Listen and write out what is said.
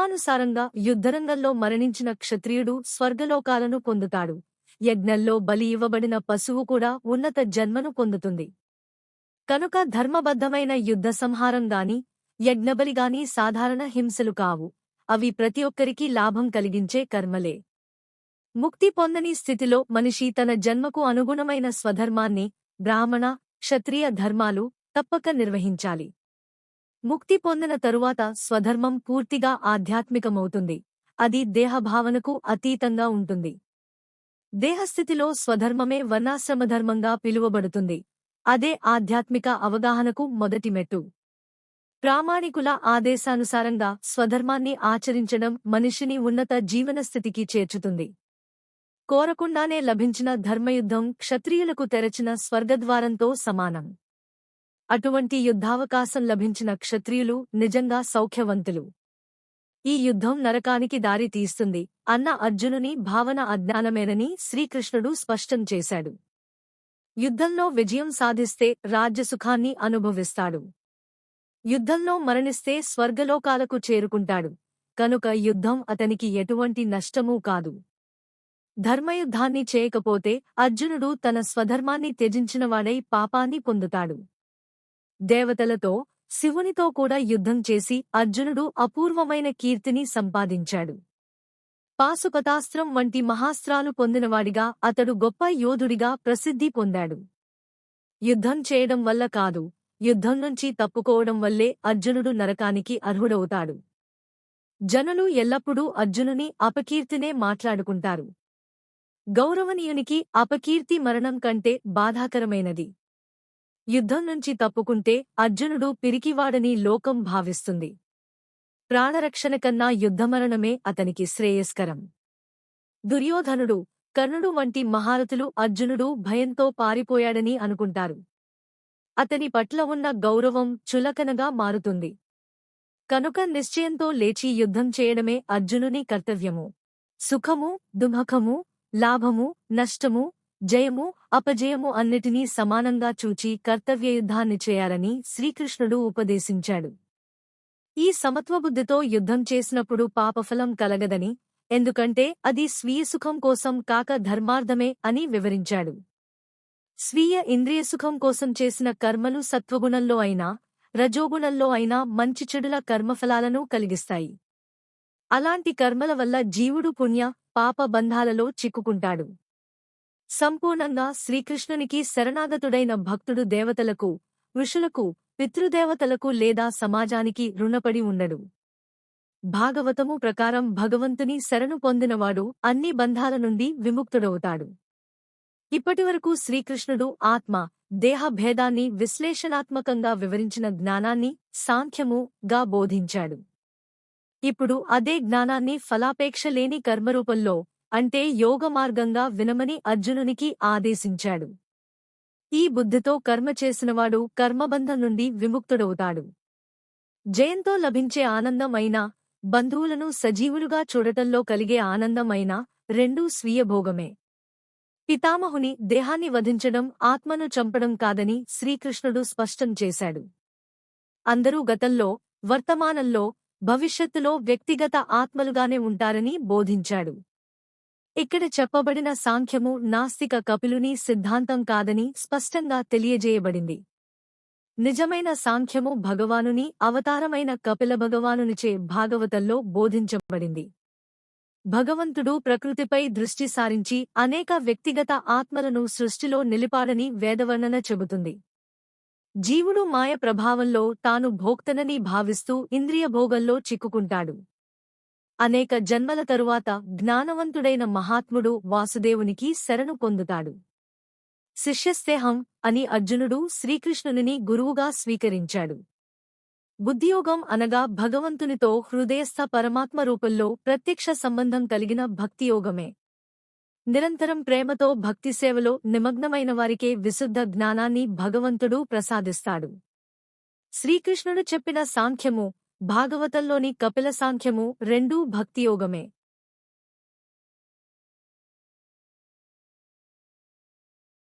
కథానుసారంగా యుద్ధరంగంలో మరణించిన క్షత్రియుడు స్వర్గలోకాలను పొందుతాడు. యజ్ఞంలో బలి ఇవ్వబడిన పశువు కూడా ఉన్నత జన్మను పొందుతుంది. కనుక ధర్మబద్ధమైన యుద్ధ సంహారంగాని యజ్ఞబలిగాని సాధారణ హింసలు కావు. అవి ప్రతి ఒక్కరికి లాభం కలిగించే కర్మలే. ముక్తి పొందని స్థితిలో మనిషి తన జన్మకు అనుగుణమైన స్వధర్మాన్ని, బ్రాహ్మణ, క్షత్రియ ధర్మాలు తప్పక నిర్వహించాలి. ముక్తి పొందిన తరువాత స్వధర్మం పూర్తిగా ఆధ్యాత్మికమవుతుంది. అది దేహభావనకు అతీతంగా ఉంటుంది. దేహస్థితిలో స్వధర్మమే వర్ణాశ్రమధర్మంగా పిలువబడుతుంది. అదే ఆధ్యాత్మిక అవగాహనకు మొదటి మెట్టు. ప్రామాణికుల ఆదేశానుసారంగా స్వధర్మాన్ని ఆచరించడం మనిషిని ఉన్నత జీవనస్థితికి చేర్చుతుంది. కోరకుండానే లభించిన ధర్మయుద్ధం క్షత్రియులకు తెరచిన స్వర్గద్వారంతో సమానం. అటువంటి యుద్ధావకాశం లభించిన క్షత్రియులు నిజంగా సౌఖ్యవంతులు. ఈ యుద్ధం నరకానికి దారి తీస్తుంది అన్న అర్జునుని భావన అజ్ఞానమేనని శ్రీకృష్ణుడు స్పష్టం చేశాడు. యుద్ధంలో విజయం సాధిస్తే రాజ్యసుఖాన్ని అనుభవిస్తాడు. యుద్ధంలో మరణిస్తే స్వర్గలోకాలకు చేరుకుంటాడు. కనుక యుద్ధం అతనికి ఎటువంటి నష్టమూ కాదు. ధర్మయుద్ధాన్ని చేయకపోతే అర్జునుడు తన స్వధర్మాన్ని త్యజించినవాడై పాపాన్ని పొందుతాడు. దేవతలతో, శివునితో కూడా యుద్ధం చేసి అర్జునుడు అపూర్వమైన కీర్తిని సంపాదించాడు. పాశుపతాస్త్రం వంటి మహాస్త్రాలు పొందినవాడిగా అతడు గొప్ప యోధుడిగా ప్రసిద్ధి పొందాడు. యుద్ధం చేయడం వల్ల కాదు, యుద్ధం నుంచి తప్పుకోవడం వల్లే అర్జునుడు నరకానికి అర్హుడవుతాడు. జనులు ఎల్లప్పుడూ అర్జునుని అపకీర్తినే మాట్లాడుకుంటారు. గౌరవనీయునికి అపకీర్తి మరణం కంటే బాధాకరమైనది. యుద్ధం నుంచి తప్పుకుంటే అర్జునుడు పిరికివాడని లోకం భావిస్తుంది. ప్రాణరక్షణ కన్నా యుద్ధమరణమే అతనికి శ్రేయస్కరం. దుర్యోధనుడు, కర్ణుడు వంటి మహారథులు అర్జునుడు భయంతో పారిపోయాడని అనుకుంటారు. అతని పట్ల ఉన్న గౌరవం చులకనగా మారుతుంది. కనుక నిశ్చయంతో లేచి యుద్ధం చేయడమే అర్జునుని కర్తవ్యము. సుఖము, దుఃఖము, లాభము, నష్టము, జయము, అపజయము అన్నిటినీ సమానంగా చూచి కర్తవ్యయుద్ధాన్ని చేయాలని శ్రీకృష్ణుడు ఉపదేశించాడు. ఈ సమత్వబుద్ధితో యుద్ధం చేసినప్పుడు పాపఫలం కలగదని, ఎందుకంటే అది స్వీయసుఖం కోసం కాక ధర్మార్థమే అని వివరించాడు. స్వీయ ఇంద్రియసుఖం కోసం చేసిన కర్మలు సత్వగుణంలో అయినా, రజోగుణంలో అయినా మంచి చెడుల కర్మఫలాలను కలిగిస్తాయి. అలాంటి కర్మల వల్ల జీవుడు పుణ్య, పాప బంధాలలో చిక్కుకుంటాడు. సంపూర్ణంగా శ్రీకృష్ణునికి శరణాగతుడైన భక్తుడు దేవతలకు, ఋషులకు, పితృదేవతలకు లేదా సమాజానికి రుణపడి ఉండడు. భాగవతము ప్రకారం భగవంతుని శరణు పొందినవాడు అన్ని బంధాల నుండి విముక్తుడవుతాడు. ఇప్పటివరకు శ్రీకృష్ణుడు ఆత్మ, దేహ భేదాన్ని విశ్లేషణాత్మకంగా వివరించిన జ్ఞానాన్ని సాంఖ్యము గా బోధించాడు. ఇప్పుడు అదే జ్ఞానాన్ని ఫలాపేక్ష లేని కర్మరూపంలో, అంటే యోగమార్గంగా వినమని అర్జునునికి ఆదేశించాడు. ఈ బుద్ధితో కర్మ చేసినవాడు కర్మబంధం నుండి విముక్తుడవుతాడు. జయంతో లభించే ఆనందం అయినా, బంధువులను సజీవులుగా చూడటంలో కలిగే ఆనందం అయినా రెండూ స్వీయభోగమే. పితామహుని దేహాన్ని వధించడం ఆత్మను చంపడం కాదని శ్రీకృష్ణుడు స్పష్టం చేశాడు. అందరూ గతంలో, వర్తమానంలో, భవిష్యత్తులో వ్యక్తిగత ఆత్మలుగానే ఉంటారని బోధించాడు. ఇక్కడ చెప్పబడిన సాంఖ్యము నాస్తిక కపిలుని సిద్ధాంతం కాదని స్పష్టంగా తెలియజేయబడింది. నిజమైన సాంఖ్యము భగవానుని అవతారమైన కపిల భగవానునిచే భాగవతంలో బోధించబడింది. భగవంతుడు ప్రకృతిపై దృష్టి సారించి అనేక వ్యక్తిగత ఆత్మలను సృష్టిలో నిలిపాడని వేదవర్ణన చెబుతుంది. జీవుడు మాయ ప్రభావంలో తాను భోక్తనని భావిస్తూ ఇంద్రియభోగంలో చిక్కుకుంటాడు. అనేక జన్మల తరువాత జ్ఞానవంతుడైన మహాత్ముడు వాసుదేవునికి శరణు పొందుతాడు. శిష్యస్తేహం అని అర్జునుడు శ్రీకృష్ణుని గురువుగా స్వీకరించాడు. బుద్ధియోగం అనగా భగవంతునితో హృదయస్థ పరమాత్మ రూపంలో ప్రత్యక్ష సంబంధం కలిగిన భక్తియోగమే. నిరంతరం ప్రేమతో భక్తిసేవలో నిమగ్నమైన వారికే విశుద్ధ జ్ఞానాన్ని భగవంతుడు ప్రసాదిస్తాడు. శ్రీకృష్ణుడు చెప్పిన సాంఖ్యము, భాగవతంలోని కపిల సాంఖ్యము రెండూ భక్తియోగమే.